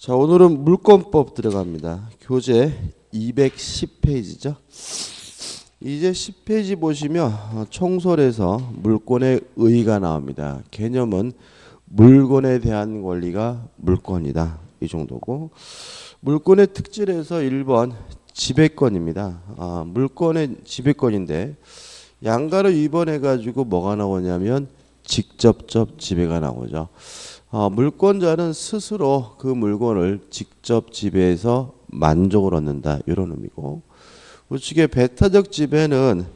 자, 오늘은 물권법 들어갑니다. 교재 210페이지죠. 이제 10페이지 보시면 총설에서 물권의 의의가 나옵니다. 개념은 물건에 대한 권리가 물권이다. 이 정도고, 물권의 특질에서 1번 지배권입니다. 물권의 지배권인데 양가를 위반해가지고 뭐가 나오냐면 직접적 지배가 나오죠. 물권자는 스스로 그 물건을 직접 지배해서 만족을 얻는다, 이런 의미고, 우측의 배타적 지배는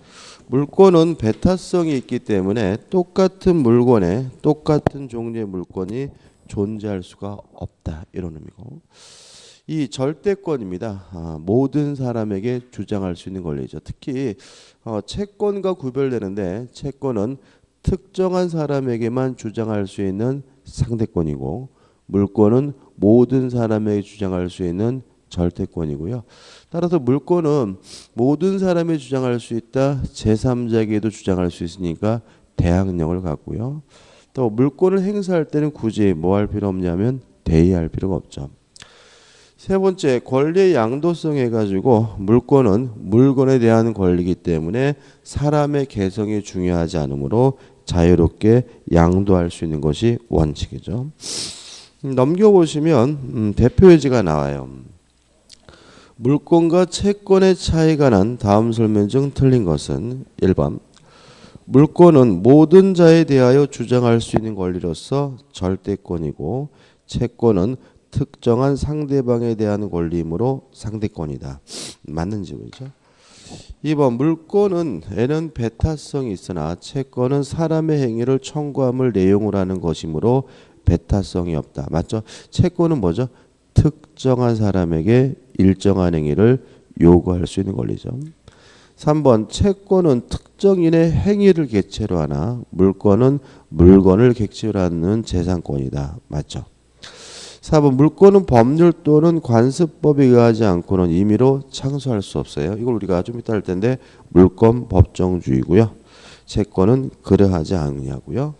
물권은 배타성이 있기 때문에 똑같은 물건에 똑같은 종류의 물건이 존재할 수가 없다, 이런 의미고, 이 절대권입니다. 모든 사람에게 주장할 수 있는 권리죠. 특히 채권과 구별되는데, 채권은 특정한 사람에게만 주장할 수 있는 상대권이고, 물권은 모든 사람에게 주장할 수 있는 절대권이고요. 따라서 물권은 모든 사람이 주장할 수 있다, 제3자에게도 주장할 수 있으니까 대항력을 갖고요. 또 물권을 행사할 때는 굳이 뭐 할 필요 없냐면 대의할 필요가 없죠. 세 번째, 권리의 양도성 해가지고 물권은 물건에 대한 권리이기 때문에 사람의 개성이 중요하지 않으므로 자유롭게 양도할 수 있는 것이 원칙이죠. 넘겨보시면 대표 예제가 나와요. 물권과 채권의 차이가 난 다음 설명 중 틀린 것은 1번 물권은 모든 자에 대하여 주장할 수 있는 권리로서 절대권이고, 채권은 특정한 상대방에 대한 권리이므로 상대권이다. 맞는 질문이죠. 2번 물권은 에는 배타성이 있으나 채권은 사람의 행위를 청구함을 내용으로 하는 것이므로 배타성이 없다. 맞죠? 채권은 뭐죠? 특정한 사람에게 일정한 행위를 요구할 수 있는 권리죠. 3번 채권은 특정인의 행위를 객체로 하나 물권은 물건을 객체로 하는 재산권이다. 맞죠? 4번 물권은 법률 또는 관습법에 의하지 않고는 임의로 창수할 수 없어요. 이걸 우리가 좀 이따 할 텐데 물권 법정주의고요. 채권은 그러하지 않냐고요.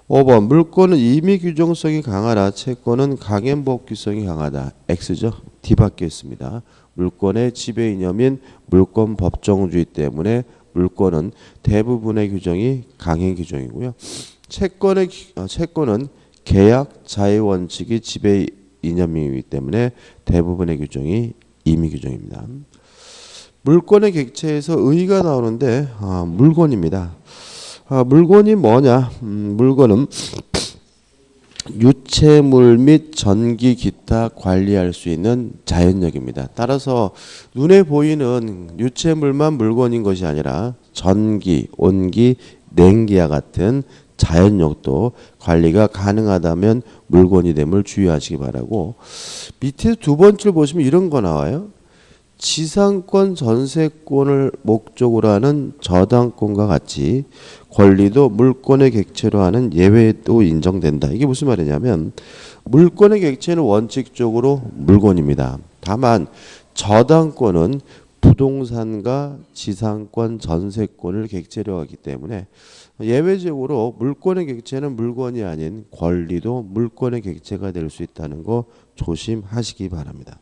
5번 물권은 임의 규정성이 강하나 채권은 강행법규성이 강하다. X죠. D 밖에 있습니다. 물권의 지배 이념인 물권 법정주의 때문에 물권은 대부분의 규정이 강행 규정이고요. 채권은 계약 자의 원칙이 지배 이념이기 때문에 대부분의 규정이 임의 규정입니다. 물권의 객체에서 의의가 나오는데 물건입니다. 물건이 뭐냐? 물건은 유체물 및 전기 기타 관리할 수 있는 자연력입니다. 따라서 눈에 보이는 유체물만 물건인 것이 아니라 전기, 온기, 냉기와 같은 자연력도 관리가 가능하다면 물건이 됨을 주의하시기 바라고, 밑에 두 번째 보시면 이런 거 나와요. 지상권, 전세권을 목적으로 하는 저당권과 같이 권리도 물권의 객체로 하는 예외도 인정된다. 이게 무슨 말이냐면 물권의 객체는 원칙적으로 물건입니다. 다만 저당권은 부동산과 지상권, 전세권을 객체로 하기 때문에 예외적으로 물권의 객체는 물건이 아닌 권리도 물권의 객체가 될 수 있다는 거 조심하시기 바랍니다.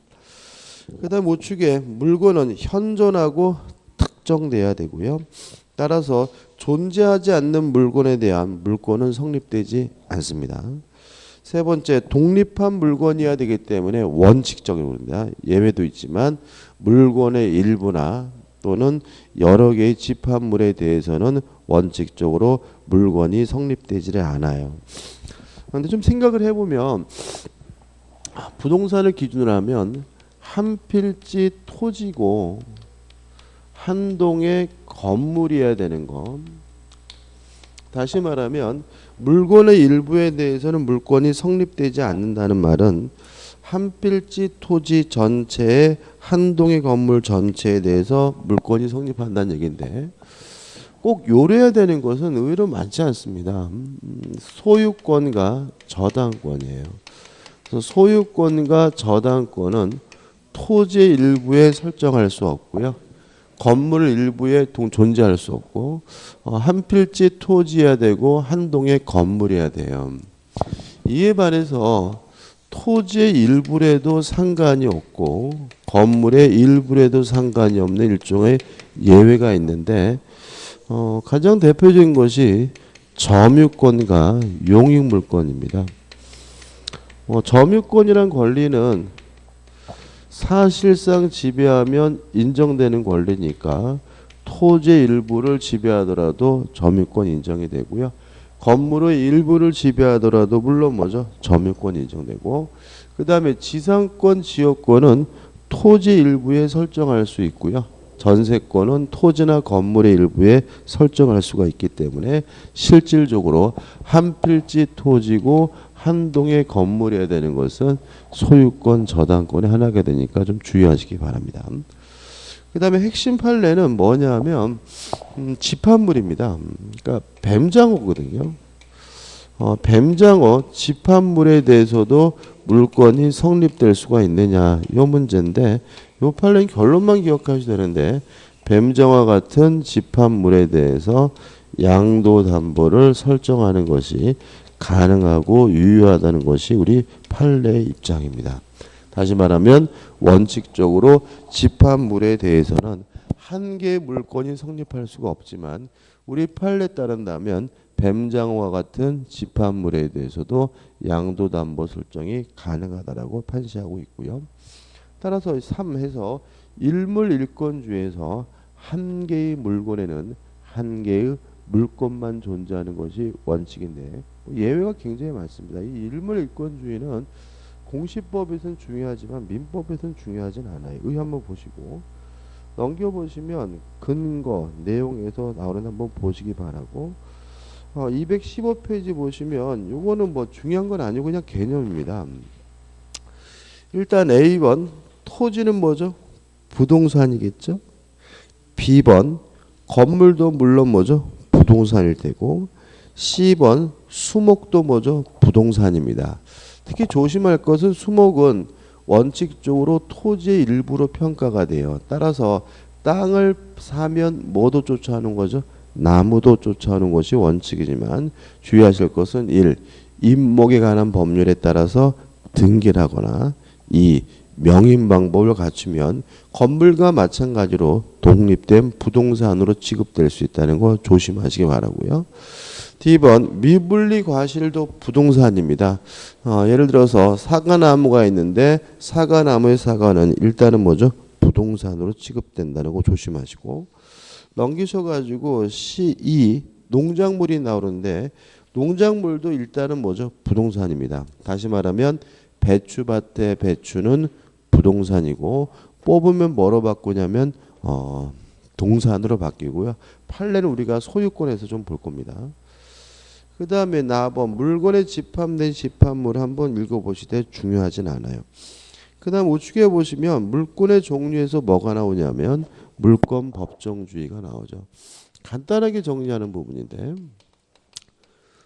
그 다음 우측에 물건은 현존하고 특정돼야 되고요. 따라서 존재하지 않는 물건에 대한 물권은 성립되지 않습니다. 세 번째, 독립한 물건이어야 되기 때문에 원칙적입니다. 예외도 있지만 물건의 일부나 또는 여러 개의 집합물에 대해서는 원칙적으로 물건이 성립되지 않아요. 그런데 좀 생각을 해보면 부동산을 기준으로 하면 한 필지 토지고 한 동의 건물이어야 되는 거. 다시 말하면 물건의 일부에 대해서는 물권이 성립되지 않는다는 말은 한 필지 토지 전체의 한 동의 건물 전체에 대해서 물권이 성립한다는 얘기인데, 꼭 요래야 되는 것은 의외로 많지 않습니다. 소유권과 저당권이에요. 그래서 소유권과 저당권은 토지의 일부에 설정할 수 없고요. 건물 일부에 존재할 수 없고, 한 필지 토지여야 되고 한 동의 건물이어야 돼요. 이에 반해서 토지의 일부에도 상관이 없고 건물의 일부에도 상관이 없는 일종의 예외가 있는데 가장 대표적인 것이 점유권과 용익물권입니다. 점유권이란 권리는 사실상 지배하면 인정되는 권리니까 토지의 일부를 지배하더라도 점유권 인정이 되고요. 건물의 일부를 지배하더라도 물론 뭐죠? 점유권 인정되고, 그 다음에 지상권, 지역권은 토지 일부에 설정할 수 있고요. 전세권은 토지나 건물의 일부에 설정할 수가 있기 때문에 실질적으로 한 필지 토지고 한 동의 건물이어야 되는 것은 소유권 저당권의 하나가 되니까 좀 주의하시기 바랍니다. 그 다음에 핵심 판례는 뭐냐면 집합물입니다. 그러니까 뱀장어거든요. 뱀장어 집합물에 대해서도 물권이 성립될 수가 있느냐 이 문제인데, 이 판례는 결론만 기억하셔도 되는데 뱀장어와 같은 집합물에 대해서 양도담보를 설정하는 것이 가능하고 유효하다는 것이 우리 판례의 입장입니다. 다시 말하면 원칙적으로 집합물에 대해서는 한 개의 물권이 성립할 수가 없지만 우리 판례에 따른다면 뱀장어와 같은 집합물에 대해서도 양도담보 설정이 가능하다라고 판시하고 있고요. 따라서 3에서 일물일권주의에서 한 개의 물건에는 한 개의 물권만 존재하는 것이 원칙인데 예외가 굉장히 많습니다. 이 일물일권주의는 공시법에서는 중요하지만 민법에서는 중요하진 않아요. 의 한번 보시고 넘겨보시면 근거 내용에서 나오는 한번 보시기 바라고, 215페이지 보시면 요거는 뭐 중요한 건 아니고 그냥 개념입니다. 일단 A번 토지는 뭐죠? 부동산이겠죠. B번 건물도 물론 뭐죠? 부동산일 테고, C번 수목도 뭐죠? 부동산입니다. 특히 조심할 것은 수목은 원칙적으로 토지의 일부로 평가가 돼요. 따라서 땅을 사면 뭐도 쫓아오는 거죠? 나무도 쫓아오는 것이 원칙이지만 주의하실 것은 1. 임목에 관한 법률에 따라서 등기하거나 2. 명인 방법을 갖추면 건물과 마찬가지로 독립된 부동산으로 취급될 수 있다는 거 조심하시기 바라고요. D번 미분리 과실도 부동산입니다. 예를 들어서 사과나무가 있는데 사과나무의 사과는 일단은 뭐죠? 부동산으로 취급된다는 거 조심하시고, 넘기셔가지고 C2 농작물이 나오는데 농작물도 일단은 뭐죠? 부동산입니다. 다시 말하면 배추밭의 배추는 부동산이고 뽑으면 뭐로 바꾸냐면 동산으로 바뀌고요. 판례는 우리가 소유권에서 좀 볼 겁니다. 그 다음에 나번 물건에 집합된 집합물 한번 읽어보시되 중요하진 않아요. 그 다음 우측에 보시면 물권의 종류에서 뭐가 나오냐면 물권 법정주의가 나오죠. 간단하게 정리하는 부분인데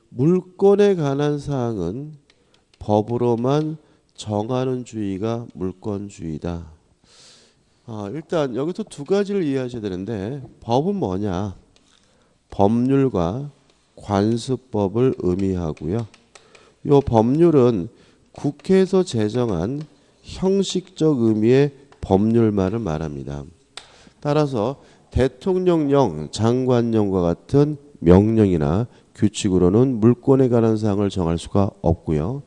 물권에 관한 사항은 법으로만 정하는 주의가 물권주의다. 일단 여기서 두 가지를 이해하셔야 되는데 법은 뭐냐? 법률과 관습법을 의미하고요. 이 법률은 국회에서 제정한 형식적 의미의 법률만을 말합니다. 따라서 대통령령, 장관령과 같은 명령이나 규칙으로는 물권에 관한 사항을 정할 수가 없고요.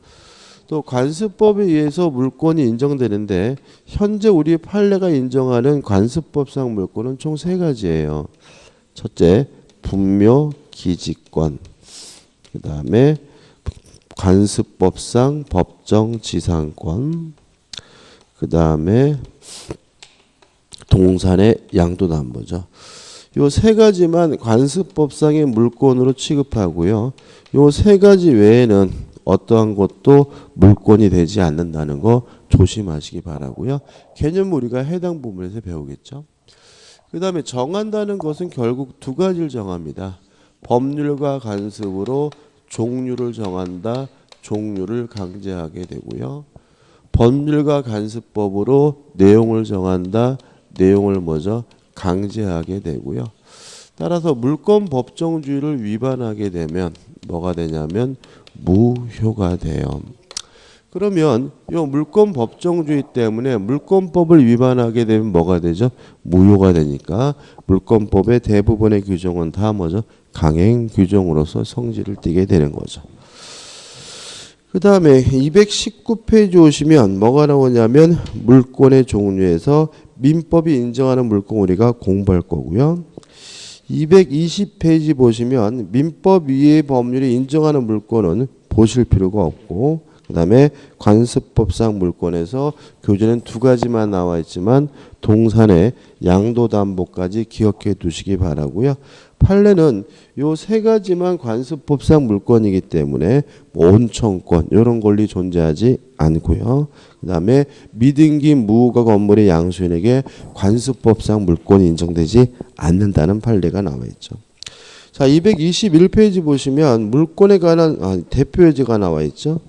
또 관습법에 의해서 물권이 인정되는데 현재 우리 판례가 인정하는 관습법상 물권은 총 3가지예요. 첫째, 분묘 기지권, 그 다음에 관습법상 법정 지상권, 그 다음에 동산의 양도담보죠. 요 3가지만 관습법상의 물권으로 취급하고요. 요 3가지 외에는 어떠한 것도 물권이 되지 않는다는 거 조심하시기 바라고요. 개념 우리가 해당 부분에서 배우겠죠. 그 다음에 정한다는 것은 결국 2가지를 정합니다. 법률과 관습으로 종류를 정한다, 종류를 강제하게 되고요. 법률과 관습법으로 내용을 정한다, 내용을 뭐죠? 강제하게 되고요. 따라서 물권 법정주의를 위반하게 되면 뭐가 되냐면 무효가 돼요. 그러면 이 물권 법정주의 때문에 물권법을 위반하게 되면 뭐가 되죠? 무효가 되니까 물권법의 대부분의 규정은 다 뭐죠? 강행 규정으로서 성질을 띠게 되는 거죠. 그 다음에 219페이지 오시면 뭐가 나오냐면 물권의 종류에서 민법이 인정하는 물권 우리가 공부할 거고요. 220페이지 보시면 민법 위의 법률이 인정하는 물권은 보실 필요가 없고, 그 다음에 관습법상 물권에서 교재는 두 가지만 나와 있지만 동산의 양도담보까지 기억해 두시기 바라고요. 판례는 요 세 가지만 관습법상 물권이기 때문에 온청권 이런 권리 존재하지 않고요. 그 다음에 미등기 무허가 건물의 양수인에게 관습법상 물권이 인정되지 않는다는 판례가 나와 있죠. 자, 221페이지 보시면 물권에 관한 대표 예제가 나와 있죠.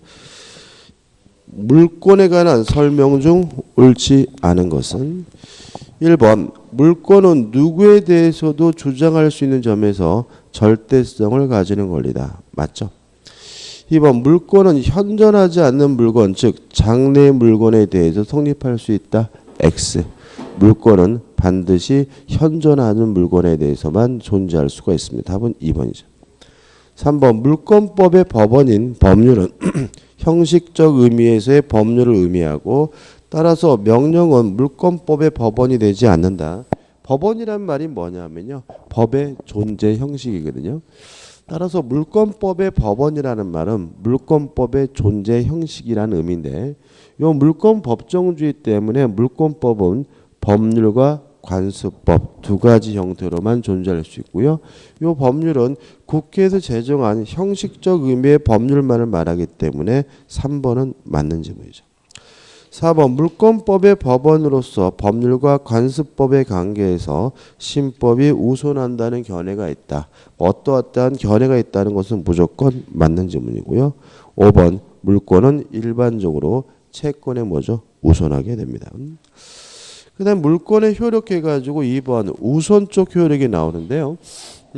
물권에 관한 설명 중 옳지 않은 것은 1번 물권은 누구에 대해서도 주장할 수 있는 점에서 절대성을 가지는 권리다. 맞죠? 2번 물권은 현존하지 않는 물건 즉 장래 물건에 대해서 성립할 수 있다. X. 물권은 반드시 현존하는 물건에 대해서만 존재할 수가 있습니다. 답은 2번이죠. 3번 물권법의 법원인 법률은 형식적 의미에서의 법률을 의미하고 따라서 명령은 물권법의 법원이 되지 않는다. 법원이란 말이 뭐냐면요. 법의 존재 형식이거든요. 따라서 물권법의 법원이라는 말은 물권법의 존재 형식이라는 의미인데 이 물권 법정주의 때문에 물권법은 법률과 관습법 두 가지 형태로만 존재할 수 있고요. 이 법률은 국회에서 제정한 형식적 의미의 법률만을 말하기 때문에 3번은 맞는 질문이죠. 4번 물권법의 법원으로서 법률과 관습법의 관계에서 신법이 우선한다는 견해가 있다. 어떠한 견해가 있다는 것은 무조건 맞는 질문이고요. 5번 물권은 일반적으로 채권에 뭐죠? 우선하게 됩니다. 그 다음 물권에 효력해가지고 2번 우선적 효력이 나오는데요.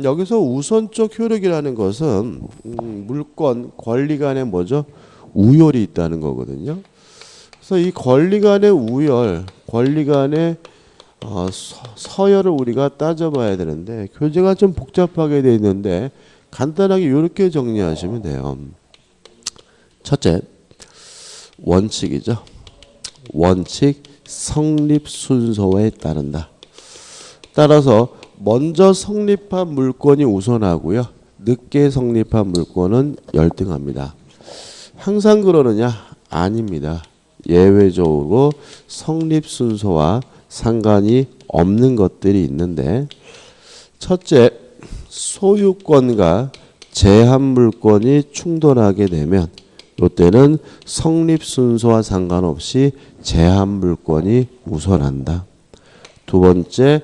여기서 우선적 효력이라는 것은 물권 권리 간에 뭐죠? 우열이 있다는 거거든요. 그래서 이 권리 간의 우열, 권리 간의 서열을 우리가 따져봐야 되는데 교재가 좀 복잡하게 되어 있는데 간단하게 이렇게 정리하시면 돼요. 첫째, 원칙이죠. 원칙 성립 순서에 따른다. 따라서 먼저 성립한 물권이 우선하고요. 늦게 성립한 물권은 열등합니다. 항상 그러느냐? 아닙니다. 예외적으로 성립 순서와 상관이 없는 것들이 있는데 첫째, 소유권과 제한 물권이 충돌하게 되면 이때는 성립 순서와 상관없이 제한 물권이 우선한다. 두 번째,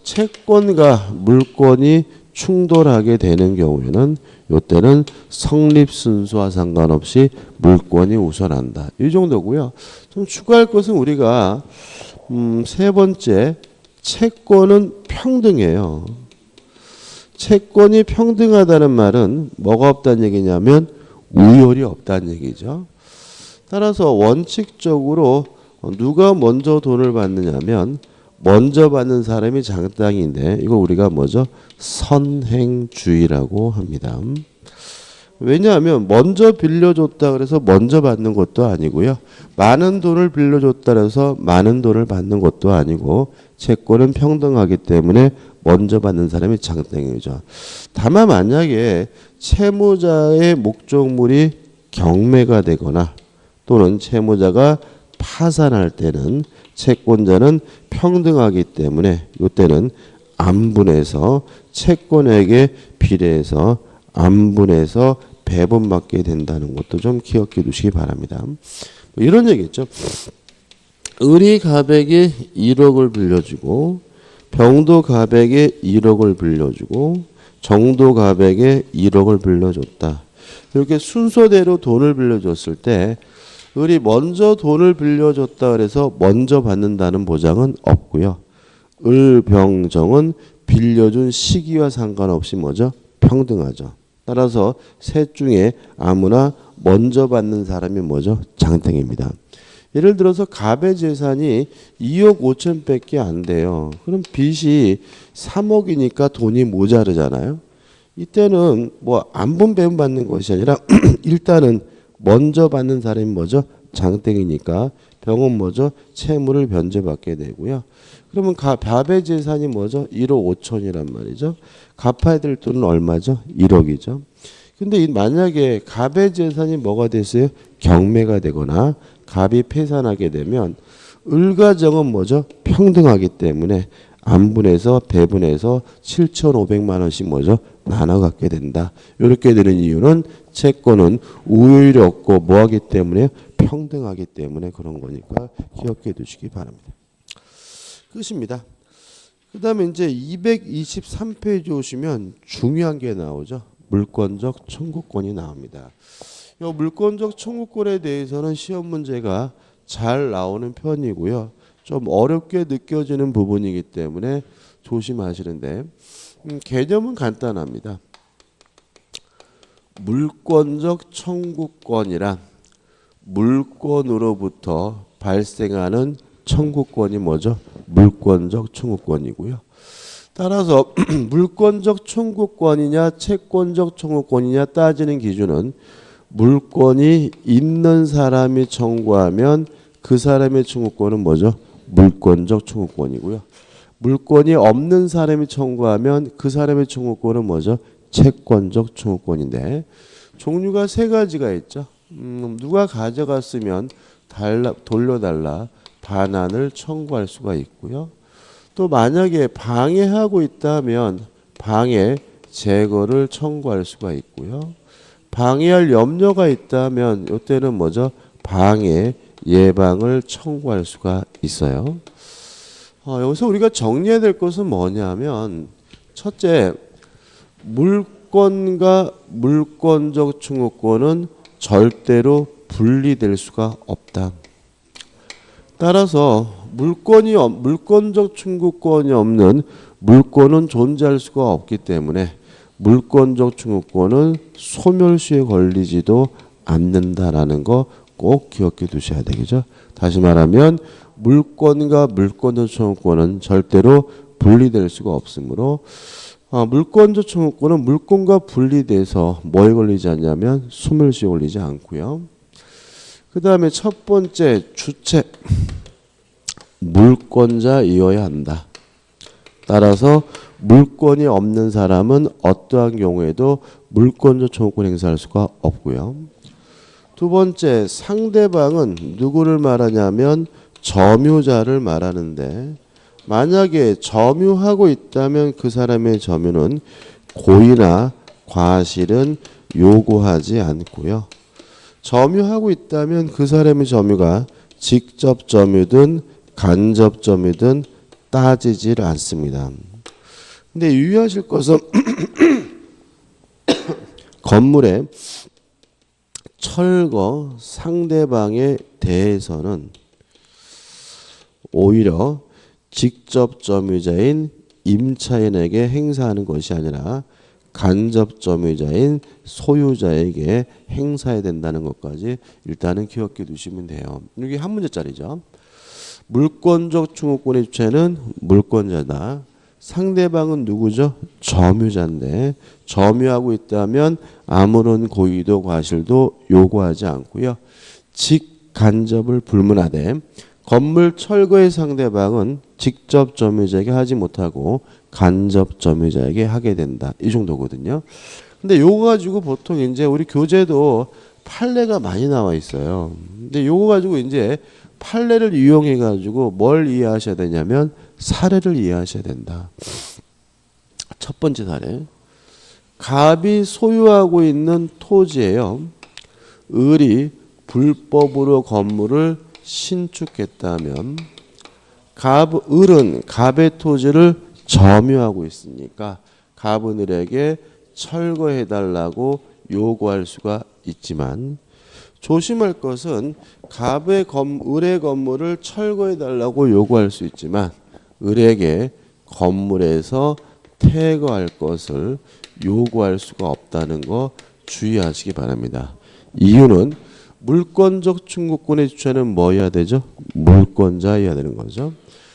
채권과 물권이 충돌하게 되는 경우에는 이때는 성립 순서와 상관없이 물권이 우선한다. 이 정도고요. 좀 추가할 것은 우리가 세 번째, 채권은 평등해요. 채권이 평등하다는 말은 뭐가 없다는 얘기냐면 우열이 없다는 얘기죠. 따라서 원칙적으로 누가 먼저 돈을 받느냐면 먼저 받는 사람이 장당인데 이걸 우리가 뭐죠? 선행주의라고 합니다. 왜냐하면 먼저 빌려줬다 그래서 먼저 받는 것도 아니고요. 많은 돈을 빌려줬다 그래서 많은 돈을 받는 것도 아니고 채권은 평등하기 때문에 먼저 받는 사람이 장당이죠. 다만 만약에 채무자의 목적물이 경매가 되거나 또는 채무자가 파산할 때는 채권자는 평등하기 때문에 이때는 안분해서 채권에게 비례해서 안분해서 배분받게 된다는 것도 좀 기억해 두시기 바랍니다. 이런 얘기죠. 을이 가백에 1억을 빌려주고 병도 가백에 1억을 빌려주고 정도 가백에 1억을 빌려줬다. 이렇게 순서대로 돈을 빌려줬을 때 을이 먼저 돈을 빌려줬다 그래서 먼저 받는다는 보장은 없고요. 을, 병, 정은 빌려준 시기와 상관없이 뭐죠? 평등하죠. 따라서 셋 중에 아무나 먼저 받는 사람이 뭐죠? 장땡입니다. 예를 들어서 갑의 재산이 2억 5천밖에 안 돼요. 그럼 빚이 3억이니까 돈이 모자르잖아요. 이때는 뭐 안분 배분 받는 것이 아니라 일단은 먼저 받는 사람이 뭐죠? 장땡이니까 병은 뭐죠? 채무를 변제받게 되고요. 그러면 갑의 재산이 뭐죠? 1억 5천이란 말이죠. 갚아야 될 돈은 얼마죠? 1억이죠. 근데 만약에 갑의 재산이 뭐가 됐어요? 경매가 되거나 갑이 폐산하게 되면 을과 정은 뭐죠? 평등하기 때문에 안분해서 배분해서 7,500만 원씩 뭐죠? 나눠 갖게 된다. 이렇게 되는 이유는 채권은 우효율이 없고 뭐하기 때문에 평등하기 때문에 그런 거니까 기억해 두시기 바랍니다. 끝입니다. 그 다음에 이제 223페이지 오시면 중요한 게 나오죠. 물권적 청구권이 나옵니다. 이 물권적 청구권에 대해서는 시험 문제가 잘 나오는 편이고요. 좀 어렵게 느껴지는 부분이기 때문에 조심하시는데 개념은 간단합니다. 물권적 청구권이란 물권으로부터 발생하는 청구권이 뭐죠? 물권적 청구권이고요. 따라서 물권적 청구권이냐 채권적 청구권이냐 따지는 기준은 물권이 있는 사람이 청구하면 그 사람의 청구권은 뭐죠? 물권적 청구권이고요. 물권이 없는 사람이 청구하면 그 사람의 청구권은 뭐죠? 채권적 청구권인데 종류가 세 가지가 있죠. 누가 가져갔으면 돌려달라 반환을 청구할 수가 있고요. 또 만약에 방해하고 있다면 방해 제거를 청구할 수가 있고요. 방해할 염려가 있다면 이때는 뭐죠? 방해 예방을 청구할 수가 있어요. 여기서 우리가 정리해야 될 것은 뭐냐면 첫째, 물권과 물권적 청구권은 절대로 분리될 수가 없다. 따라서 물권적 청구권이 없는 물권은 존재할 수가 없기 때문에 물권적 청구권은 소멸시에 걸리지도 않는다라는 거 꼭 기억해 두셔야 되겠죠. 다시 말하면 물권과 물권적 청구권은 절대로 분리될 수가 없으므로 물권적 청구권은 물권과 분리돼서 뭐에 걸리지 않냐면 소멸시에 걸리지 않고요. 그 다음에 첫 번째 주체 물권자이어야 한다. 따라서 물권이 없는 사람은 어떠한 경우에도 물권적 청구권 행사할 수가 없고요. 두 번째, 상대방은 누구를 말하냐면 점유자를 말하는데 만약에 점유하고 있다면 그 사람의 점유는 고의나 과실은 요구하지 않고요. 점유하고 있다면 그 사람의 점유가 직접 점유든 간접 점유든 따지질 않습니다. 근데 유의하실 것은 건물에 철거 상대방에 대해서는 오히려 직접 점유자인 임차인에게 행사하는 것이 아니라 간접 점유자인 소유자에게 행사해야 된다는 것까지 일단은 기억해 두시면 돼요. 이게 한 문제짜리죠. 물권적 청구권의 주체는 물권자다. 상대방은 누구죠? 점유자인데 점유하고 있다면 아무런 고의도 과실도 요구하지 않고요. 직간접을 불문하되 건물 철거의 상대방은 직접 점유자에게 하지 못하고 간접 점유자에게 하게 된다. 이 정도거든요. 근데 요거 가지고 보통 이제 우리 교재도 판례가 많이 나와 있어요. 근데 요거 가지고 이제 판례를 이용해 가지고 뭘 이해하셔야 되냐면 사례를 이해하셔야 된다. 첫 번째 사례. 갑이 소유하고 있는 토지예요. 을이 불법으로 건물을 신축했다면 을은 갑의 토지를 점유하고 있으니까 갑은 을에게 철거해달라고 요구할 수가 있지만 조심할 것은 을의 건물을 철거해달라고 요구할 수 있지만 을에게 건물에서 퇴거할 것을 요구할 수가 없다는 거 주의하시기 바랍니다. 이유는 물권적 충고권의 주체는 뭐여야 되죠? 물권자여야 되는 거죠.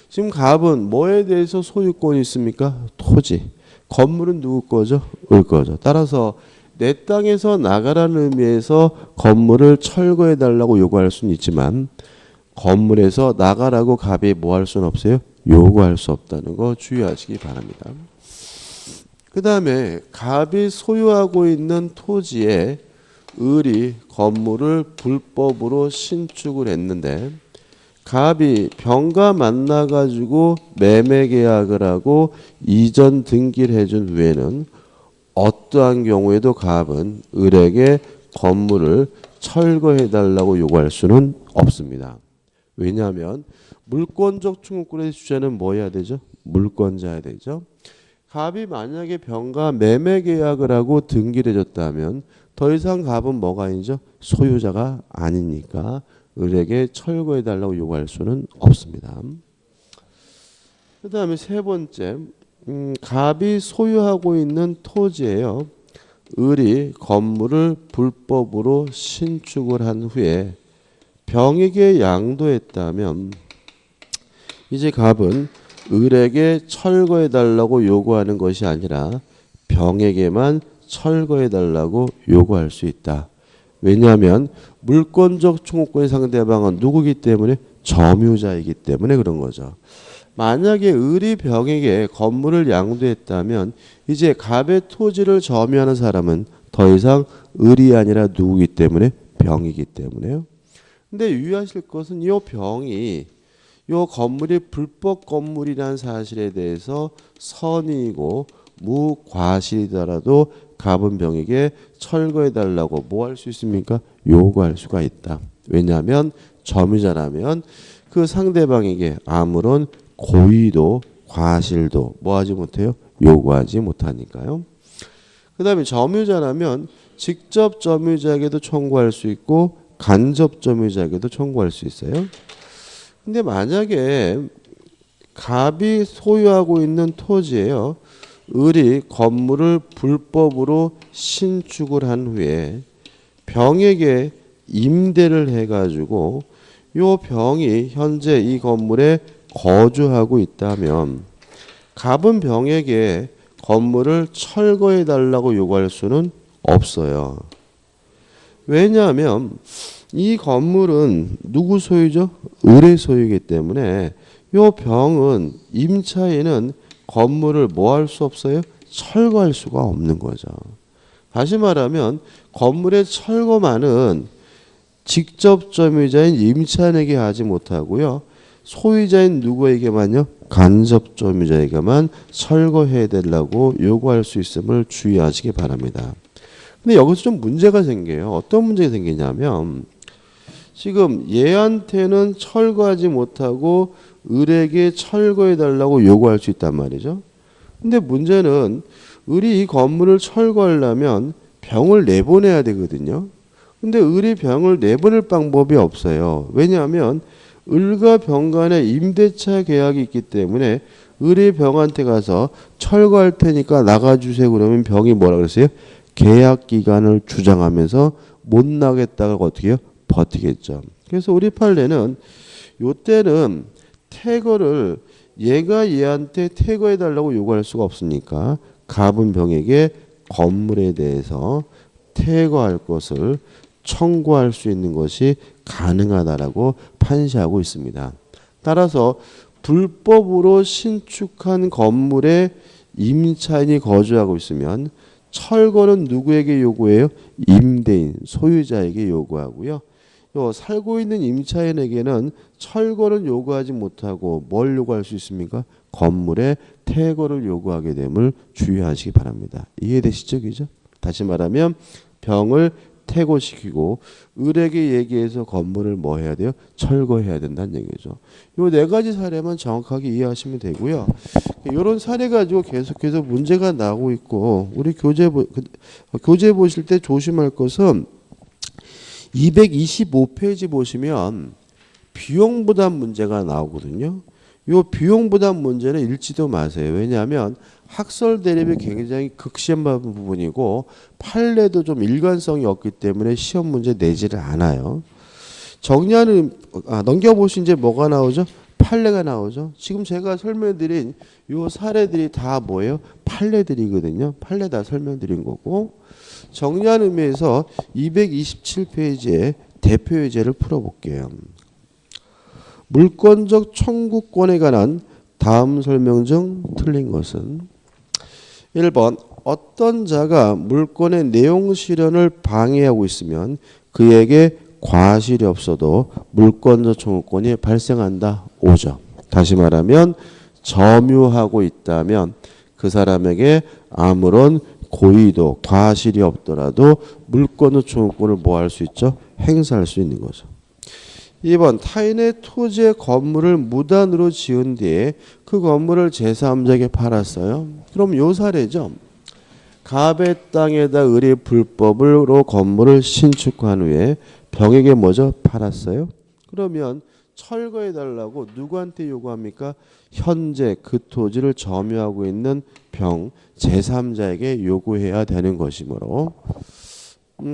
지금 갑은 뭐에 대해서 소유권이 있습니까? 토지. 건물은 누구 거죠? 을 거죠. 따라서 내 땅에서 나가라는 의미에서 건물을 철거해 달라고 요구할 수는 있지만 건물에서 나가라고 갑이 뭐 할 수는 없어요? 요구할 수 없다는 거 주의하시기 바랍니다. 그 다음에 갑이 소유하고 있는 토지에 을이 건물을 불법으로 신축을 했는데 갑이 병과 만나가지고 매매 계약을 하고 이전 등기를 해준 후에는 어떠한 경우에도 갑은 을에게 건물을 철거해달라고 요구할 수는 없습니다. 왜냐하면 물권적 충고권의 주체는 뭐 해야 되죠? 물권자여야 되죠. 갑이 만약에 병과 매매 계약을 하고 등기를 해줬다면 더 이상 갑은 뭐가 아니죠? 소유자가 아니니까 을에게 철거해달라고 요구할 수는 없습니다. 그 다음에 세 번째, 갑이 소유하고 있는 토지에요. 을이 건물을 불법으로 신축을 한 후에 병에게 양도했다면 이제 갑은 을에게 철거해달라고 요구하는 것이 아니라 병에게만 철거해달라고 요구할 수 있다. 왜냐하면 물권적 충고권의 상대방은 누구기 때문에 점유자이기 때문에 그런 거죠. 만약에 을이 병에게 건물을 양도했다면 이제 갑의 토지를 점유하는 사람은 더 이상 을이 아니라 누구기 때문에 병이기 때문에요. 근데 유의하실 것은 이 병이 이 건물이 불법 건물이라는 사실에 대해서 선의이고 무과실이더라도 갑은 병에게 철거해달라고 뭐 할 수 있습니까? 요구할 수가 있다. 왜냐하면 점유자라면 그 상대방에게 아무런 고의도 과실도 뭐 하지 못해요? 요구하지 못하니까요. 그 다음에 점유자라면 직접 점유자에게도 청구할 수 있고 간접 점유자에게도 청구할 수 있어요. 근데 만약에 갑이 소유하고 있는 토지에요. 을이 건물을 불법으로 신축을 한 후에 병에게 임대를 해가지고 요 병이 현재 이 건물에 거주하고 있다면 갑은 병에게 건물을 철거해 달라고 요구할 수는 없어요. 왜냐하면 이 건물은 누구 소유죠? 을의 소유이기 때문에 요 병은 임차인은 건물을 뭐 할 수 없어요? 철거할 수가 없는 거죠. 다시 말하면 건물의 철거만은 직접 점유자인 임차인에게 하지 못하고요. 소유자인 누구에게만요? 간접 점유자에게만 철거해야 되려고 요구할 수 있음을 주의하시기 바랍니다. 근데 여기서 좀 문제가 생겨요. 어떤 문제가 생기냐면 지금 얘한테는 철거하지 못하고 을에게 철거해 달라고 요구할 수 있단 말이죠. 근데 문제는 을이 이 건물을 철거하려면 병을 내보내야 되거든요. 근데 을이 병을 내보낼 방법이 없어요. 왜냐하면 을과 병 간의 임대차 계약이 있기 때문에 을이 병한테 가서 철거할 테니까 나가주세요 그러면 병이 뭐라 그랬어요? 계약 기간을 주장하면서 못 나겠다고 어떻게 해요? 버티겠죠. 그래서 우리 판례는 요때는 퇴거를 얘가 얘한테 퇴거해 달라고 요구할 수가 없으니까 갑은 병에게 건물에 대해서 퇴거할 것을 청구할 수 있는 것이 가능하다라고 판시하고 있습니다. 따라서 불법으로 신축한 건물에 임차인이 거주하고 있으면 철거는 누구에게 요구해요? 임대인, 소유자에게 요구하고요. 살고 있는 임차인에게는 철거는 요구하지 못하고 뭘 요구할 수 있습니까? 건물의 퇴거를 요구하게 됨을 주의하시기 바랍니다. 이해되시죠? 그죠? 다시 말하면 병을 퇴거시키고 을에게 얘기해서 건물을 뭐 해야 돼요? 철거해야 된다는 얘기죠. 요 네 가지 사례만 정확하게 이해하시면 되고요. 이런 사례 가지고 계속해서 문제가 나오고 있고 우리 교재 보실 때 조심할 것은 225페이지 보시면 비용 부담 문제가 나오거든요. 요 비용 부담 문제는 읽지도 마세요. 왜냐하면 학설 대립이 굉장히 극심한 부분이고 판례도 좀 일관성이 없기 때문에 시험 문제 내지를 않아요. 정리하는 넘겨보신 이제 뭐가 나오죠? 판례가 나오죠. 지금 제가 설명드린 요 사례들이 다 뭐예요? 판례들이거든요. 판례 다 설명드린 거고 정리하는 의미에서 227페이지에 대표 예제를 풀어볼게요. 물권적 청구권에 관한 다음 설명 중 틀린 것은 1번 어떤 자가 물권의 내용 실현을 방해하고 있으면 그에게 과실이 없어도 물권적 청구권이 발생한다. 5점. 다시 말하면 점유하고 있다면 그 사람에게 아무런 고의도 과실이 없더라도 물권적 청구권을 뭐 할 수 있죠? 행사할 수 있는 거죠. 2번 타인의 토지의 건물을 무단으로 지은 뒤에 그 건물을 제3자에게 팔았어요. 그럼 요 사례죠. 갑의 땅에다 을이 불법으로 건물을 신축한 후에 병에게 뭐죠? 팔았어요. 그러면 철거해 달라고 누구한테 요구합니까? 현재 그 토지를 점유하고 있는 병 제3자에게 요구해야 되는 것이므로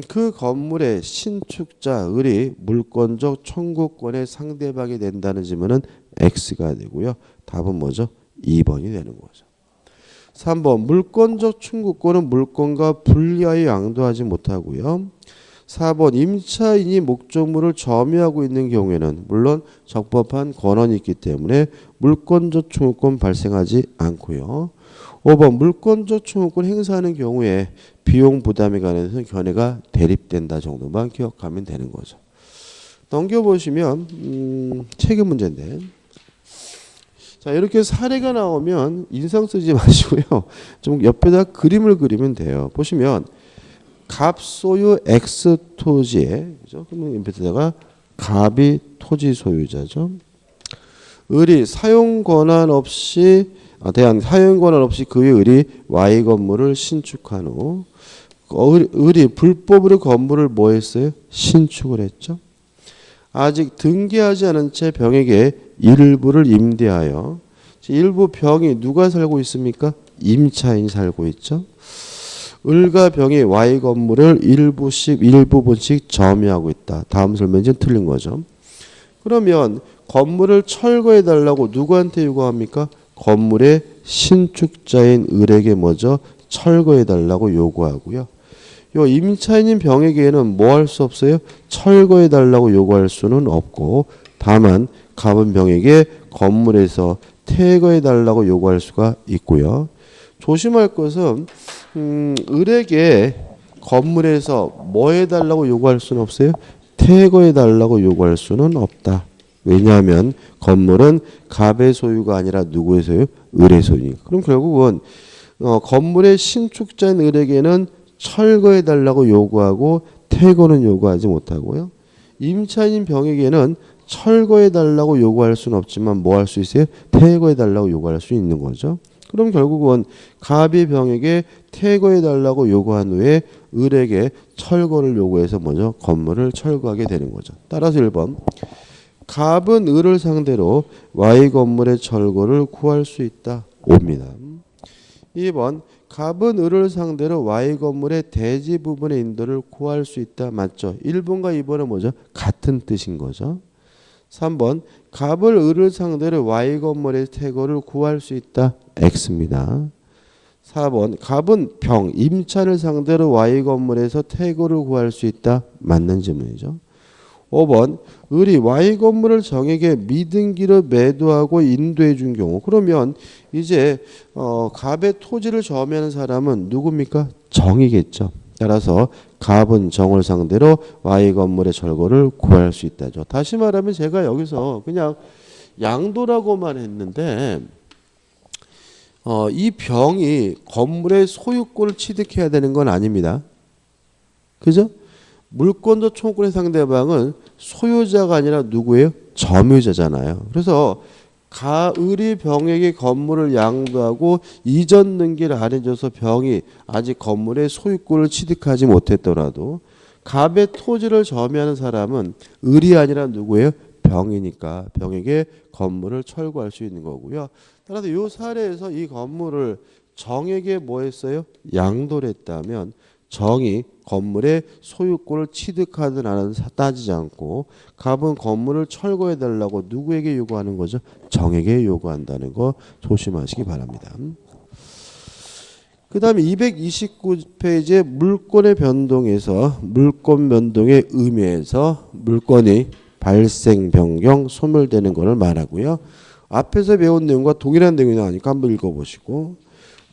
그 건물의 신축자 을이 물권적 청구권의 상대방이 된다는 질문은 X가 되고요. 답은 뭐죠? 2번이 되는 거죠. 3번 물권적 청구권은 물권과 분리하여 양도하지 못하고요. 4번 임차인이 목적물을 점유하고 있는 경우에는 물론 적법한 권한이 있기 때문에 물권적 청구권 발생하지 않고요. 5번 물권적 청구권 행사하는 경우에 비용 부담에 관해서 견해가 대립된다 정도만 기억하면 되는 거죠. 넘겨보시면 책임 문제인데 자 이렇게 사례가 나오면 인상 쓰지 마시고요. 좀 옆에다 그림을 그리면 돼요. 보시면 갑 소유 X 토지에 그죠? 그러면 옆에다가 갑이 토지 소유자죠. 을이 사용 권한 없이 대한 사용 권한 없이 그 위에 을이 Y 건물을 신축한 후 을이 불법으로 건물을 뭐 했어요? 신축을 했죠. 아직 등기하지 않은 채 병에게 일부를 임대하여 일부 병이 누가 살고 있습니까? 임차인이 살고 있죠. 을과 병이 Y 건물을 일부분씩 점유하고 있다. 다음 설명은 틀린 거죠. 그러면 건물을 철거해 달라고 누구한테 요구합니까? 건물의 신축자인 을에게 먼저 철거해 달라고 요구하고요. 요 임차인인 병에게는 뭐 할 수 없어요? 철거해 달라고 요구할 수는 없고 다만 갑은 병에게 건물에서 퇴거해 달라고 요구할 수가 있고요. 조심할 것은 을에게 건물에서 뭐 해달라고 요구할 수는 없어요? 퇴거해 달라고 요구할 수는 없다. 왜냐하면 건물은 갑의 소유가 아니라 누구의 소유? 을의 소유니까. 그럼 결국은 건물의 신축자인 을에게는 철거해 달라고 요구하고 퇴거는 요구하지 못하고요. 임차인 병에게는 철거해 달라고 요구할 수는 없지만 뭐 할 수 있어요? 퇴거해 달라고 요구할 수 있는 거죠. 그럼 결국은 갑이 병에게 퇴거해 달라고 요구한 후에 을에게 철거를 요구해서 먼저 건물을 철거하게 되는 거죠. 따라서 1번 갑은 을을 상대로 Y 건물의 철거를 구할 수 있다. 옵니다. 2번 갑은 을을 상대로 Y 건물의 대지 부분의 인도를 구할 수 있다. 맞죠? 1번과 2번은 뭐죠? 같은 뜻인 거죠. 3번 갑을 을을 상대로 Y 건물의 퇴거를 구할 수 있다. X입니다. 4번 갑은 병, 임차를 상대로 Y 건물에서 퇴거를 구할 수 있다. 맞는 질문이죠. 5번 을이 Y 건물을 정에게 미등기로 매도하고 인도해 준 경우 그러면 이제 갑의 토지를 점유하는 사람은 누굽니까? 정이겠죠. 따라서 갑은 정을 상대로 Y 건물의 철거를 구할 수 있다죠. 다시 말하면 제가 여기서 그냥 양도라고만 했는데 이 병이 건물의 소유권을 취득해야 되는 건 아닙니다. 그죠? 물권적 청구권의 상대방은 소유자가 아니라 누구예요? 점유자잖아요. 그래서 을이 병에게 건물을 양도하고 이전 등기를 안 해줘서 병이 아직 건물의 소유권을 취득하지 못했더라도 갑의 토지를 점유하는 사람은 을이 아니라 누구예요? 병이니까 병에게 건물을 철거할 수 있는 거고요. 따라서 이 사례에서 이 건물을 정에게 뭐 했어요? 양도를 했다면 정이 건물의 소유권을 취득하든 안 하든 따지지 않고 갑은 건물을 철거해 달라고 누구에게 요구하는 거죠? 정에게 요구한다는 거 조심하시기 바랍니다. 그 다음에 229페이지에 물권의 변동에서 물권 변동의 의미에서 물권이 발생, 변경, 소멸되는 것을 말하고요. 앞에서 배운 내용과 동일한 내용이 나오니까 한번 읽어보시고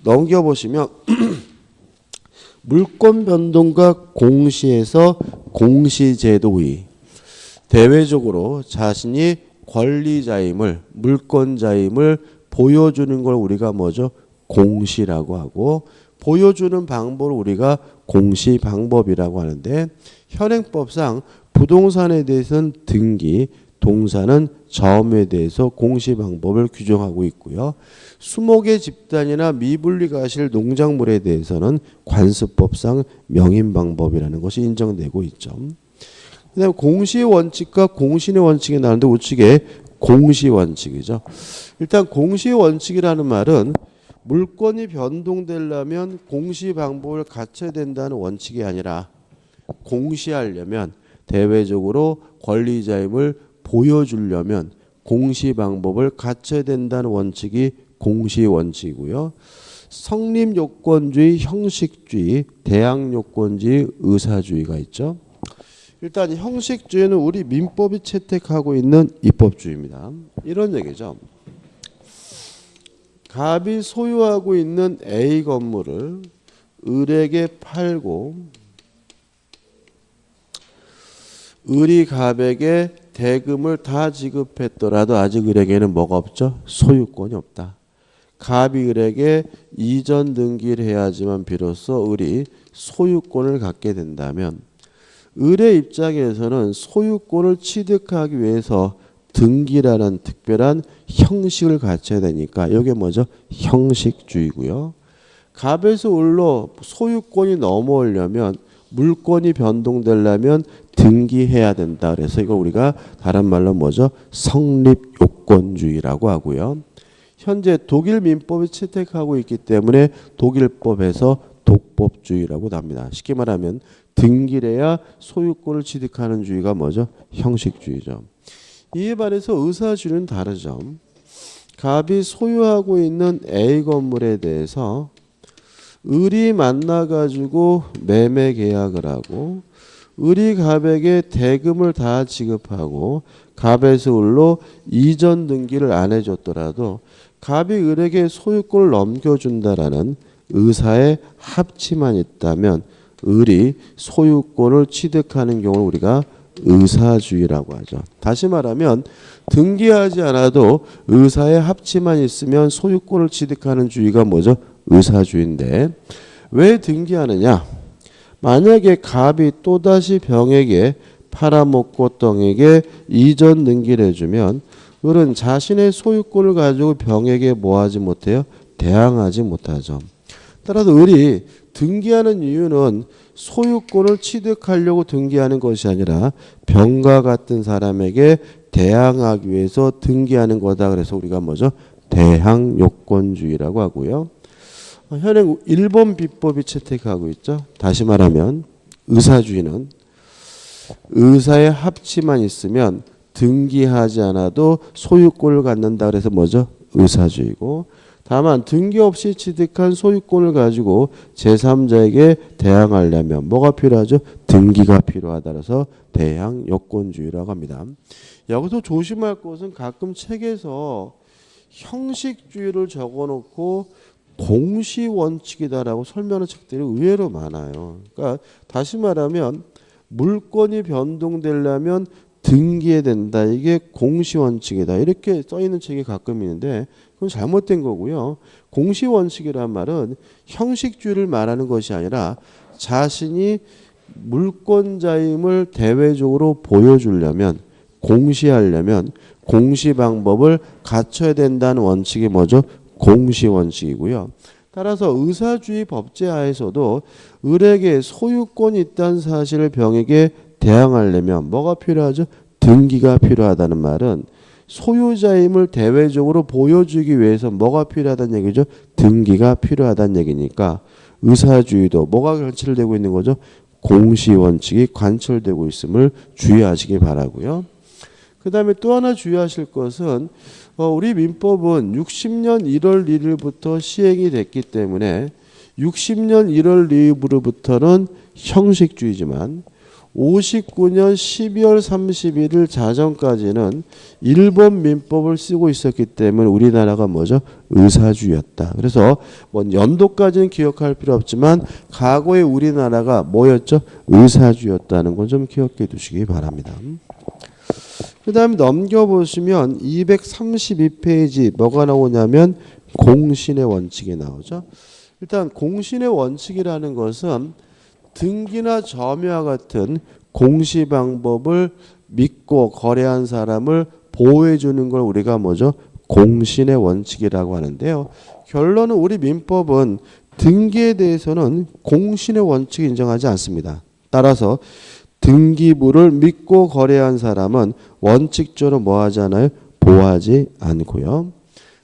넘겨보시면 물권 변동과 공시에서 공시제도의 대외적으로 자신이 권리자임을 물권자임을 보여주는 걸 우리가 뭐죠? 공시라고 하고 보여주는 방법을 우리가 공시 방법이라고 하는데 현행법상 부동산에 대해서는 등기, 동사는 점에 대해서 공시 방법을 규정하고 있고요. 수목의 집단이나 미분리 가실 농작물에 대해서는 관습법상 명인 방법이라는 것이 인정되고 있죠. 그다음에 공시 원칙과 공신의 원칙이 나오는데 우측에 공시 원칙이죠. 일단 공시 원칙이라는 말은 물권이 변동되려면 공시 방법을 갖춰야 된다는 원칙이 아니라 공시하려면 대외적으로 권리자임을 보여주려면 공시 방법을 갖춰야 된다는 원칙이 공시 원칙이고요. 성립요건주의, 형식주의, 대항요건주의, 의사주의가 있죠. 일단 형식주의는 우리 민법이 채택하고 있는 입법주의입니다. 이런 얘기죠. 갑이 소유하고 있는 A 건물을 을에게 팔고 을이 갑에게 대금을 다 지급했더라도 아직 을에게는 뭐가 없죠? 소유권이 없다. 갑이 을에게 이전 등기를 해야지만 비로소 을이 소유권을 갖게 된다면 을의 입장에서는 소유권을 취득하기 위해서 등기라는 특별한 형식을 갖춰야 되니까 이게 뭐죠? 형식주의고요. 갑에서 을로 소유권이 넘어오려면 물권이 변동되려면 등기해야 된다. 그래서 이거 우리가 다른 말로 뭐죠? 성립요건주의라고 하고요. 현재 독일 민법이 채택하고 있기 때문에 독일법에서 독법주의라고 합니다. 쉽게 말하면 등기를 해야 소유권을 취득하는 주의가 뭐죠? 형식주의죠. 이에 반해서 의사주의는 다르죠. 갑이 소유하고 있는 A 건물에 대해서 을이 만나가지고 매매 계약을 하고 을이 갑에게 대금을 다 지급하고 갑에서 을로 이전 등기를 안 해줬더라도 갑이 을에게 소유권을 넘겨준다라는 의사의 합치만 있다면 을이 소유권을 취득하는 경우를 우리가 의사주의라고 하죠. 다시 말하면 등기하지 않아도 의사의 합치만 있으면 소유권을 취득하는 주의가 뭐죠? 의사주의인데 왜 등기하느냐? 만약에 갑이 또다시 병에게 팔아먹고 똥에게 이전 등기를 해주면 을은 자신의 소유권을 가지고 병에게 뭐하지 못해요? 대항하지 못하죠. 따라서 을이 등기하는 이유는 소유권을 취득하려고 등기하는 것이 아니라 병과 같은 사람에게 대항하기 위해서 등기하는 거다. 그래서 우리가 뭐죠? 대항요건주의라고 하고요. 현행 일본 비법이 채택하고 있죠. 다시 말하면 의사주의는 의사의 합치만 있으면 등기하지 않아도 소유권을 갖는다. 그래서 뭐죠? 의사주의고 다만 등기 없이 취득한 소유권을 가지고 제3자에게 대항하려면 뭐가 필요하죠? 등기가 필요하다. 그래서 대항요건주의라고 합니다. 여기서 조심할 것은 가끔 책에서 형식주의를 적어놓고 공시원칙이다라고 설명하는 책들이 의외로 많아요. 그러니까 다시 말하면 물권이 변동되려면 등기해야 된다. 이게 공시원칙이다. 이렇게 써있는 책이 가끔 있는데 그건 잘못된 거고요. 공시원칙이란 말은 형식주의를 말하는 것이 아니라 자신이 물권자임을 대외적으로 보여주려면 공시하려면 공시 방법을 갖춰야 된다는 원칙이 뭐죠? 공시원칙이고요. 따라서 의사주의 법제하에서도 을에게 소유권이 있다는 사실을 병에게 대항하려면 뭐가 필요하죠? 등기가 필요하다는 말은 소유자임을 대외적으로 보여주기 위해서 뭐가 필요하다는 얘기죠? 등기가 필요하다는 얘기니까 의사주의도 뭐가 관철되고 있는 거죠? 공시원칙이 관철되고 있음을 주의하시기 바라고요. 그 다음에 또 하나 주의하실 것은 우리 민법은 60년 1월 1일부터 시행이 됐기 때문에 60년 1월 1일부터는 형식주의지만 59년 12월 31일 자정까지는 일본 민법을 쓰고 있었기 때문에 우리나라가 뭐죠? 의사주의였다. 그래서 뭐 연도까지는 기억할 필요 없지만 과거에 우리나라가 뭐였죠? 의사주의였다는 건 좀 기억해 두시기 바랍니다. 그 다음에 넘겨보시면 232페이지 뭐가 나오냐면 공신의 원칙이 나오죠. 일단 공신의 원칙이라는 것은 등기나 점유와 같은 공시 방법을 믿고 거래한 사람을 보호해 주는 걸 우리가 뭐죠? 공신의 원칙이라고 하는데요. 결론은 우리 민법은 등기에 대해서는 공신의 원칙을 인정하지 않습니다. 따라서 등기부를 믿고 거래한 사람은 원칙적으로 뭐 하잖아요? 보호하지 않고요.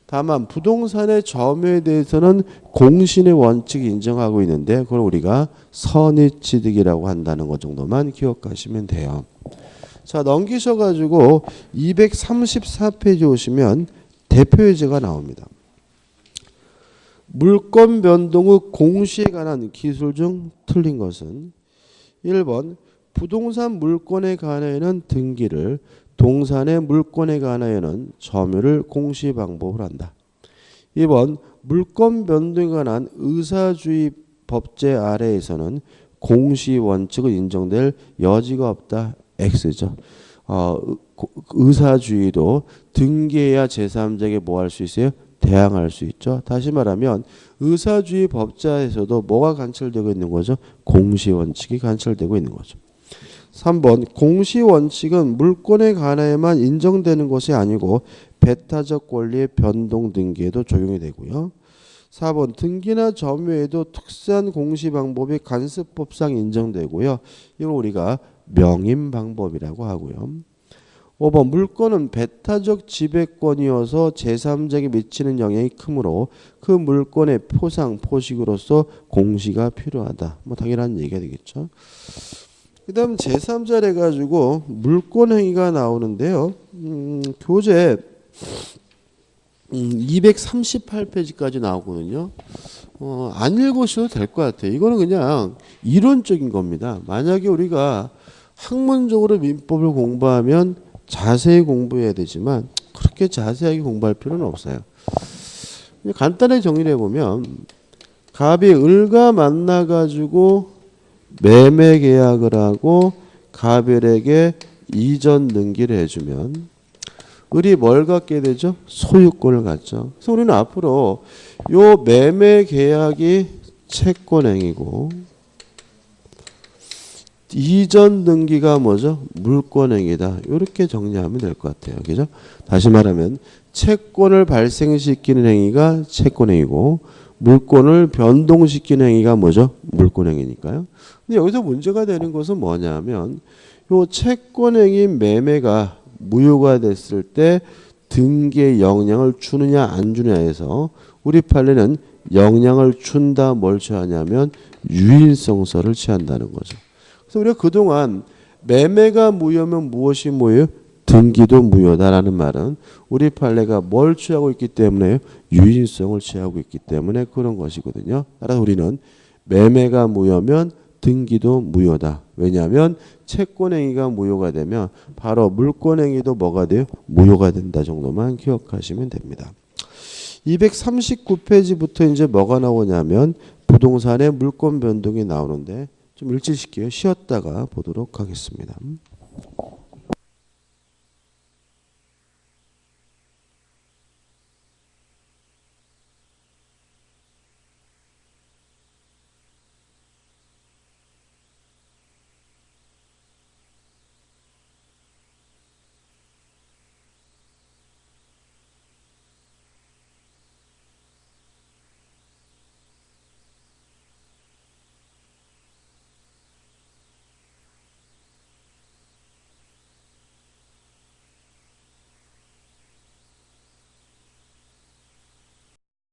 다만 부동산의 점유에 대해서는 공신의 원칙을 인정하고 있는데 그걸 우리가 선의취득이라고 한다는 것 정도만 기억하시면 돼요. 자, 넘기셔가지고 234페이지 오시면 대표 예제가 나옵니다. 물권 변동 후 공시에 관한 기술 중 틀린 것은 1번 부동산 물권에 관하여는 등기를 동산의 물권에 관하여는 점유를 공시 방법으로 한다. 2번 물권 변동에 관한 의사주의 법제 아래에서는 공시 원칙은 인정될 여지가 없다. X죠. 의사주의도 등기해야 제3자에게 뭐 할 수 있어요? 대항할 수 있죠. 다시 말하면 의사주의 법제에서도 뭐가 관철되고 있는 거죠? 공시 원칙이 관철되고 있는 거죠. 3번 공시 원칙은 물권에 관하여만 인정되는 것이 아니고 배타적 권리의 변동 등기에도 적용이 되고요. 4번 등기나 점유에도 특수한 공시 방법이 간습법상 인정되고요. 이걸 우리가 명인 방법이라고 하고요. 5번 물권은 배타적 지배권이어서 제3자에게 미치는 영향이 크므로 그 물권의 포상, 포식으로서 공시가 필요하다. 뭐 당연한 얘기가 되겠죠. 그 다음 제3자를 해가지고 물권행위가 나오는데요. 교재 238페이지까지 나오거든요. 안 읽으셔도 될 것 같아요. 이거는 그냥 이론적인 겁니다. 만약에 우리가 학문적으로 민법을 공부하면 자세히 공부해야 되지만 그렇게 자세하게 공부할 필요는 없어요. 간단하게 정리를 해보면 갑이 을과 만나가지고 매매 계약을 하고 갑을에게 이전 등기를 해주면 을이 뭘 갖게 되죠? 소유권을 갖죠. 그래서 우리는 앞으로 요 매매 계약이 채권행위고 이전 등기가 뭐죠? 물권행위다. 이렇게 정리하면 될 것 같아요. 그죠? 다시 말하면 채권을 발생시키는 행위가 채권행위고 물권을 변동시키는 행위가 뭐죠? 물권행위니까요. 근데 여기서 문제가 되는 것은 뭐냐면 요 채권행위 매매가 무효가 됐을 때 등기에 영향을 주느냐 안 주느냐에서 우리 판례는 영향을 준다 뭘 취하냐면 유일성설을 취한다는 거죠. 그래서 우리가 그동안 매매가 무효면 무엇이 무효예요? 등기도 무효다라는 말은 우리 판례가 뭘 취하고 있기 때문에 유인성을 취하고 있기 때문에 그런 것이거든요. 따라서 우리는 매매가 무효면 등기도 무효다. 왜냐하면 채권행위가 무효가 되면 바로 물권행위도 뭐가 돼요? 무효가 된다 정도만 기억하시면 됩니다. 239페이지부터 이제 뭐가 나오냐면 부동산의 물권 변동이 나오는데 좀 일찍 시켜요. 쉬었다가 보도록 하겠습니다.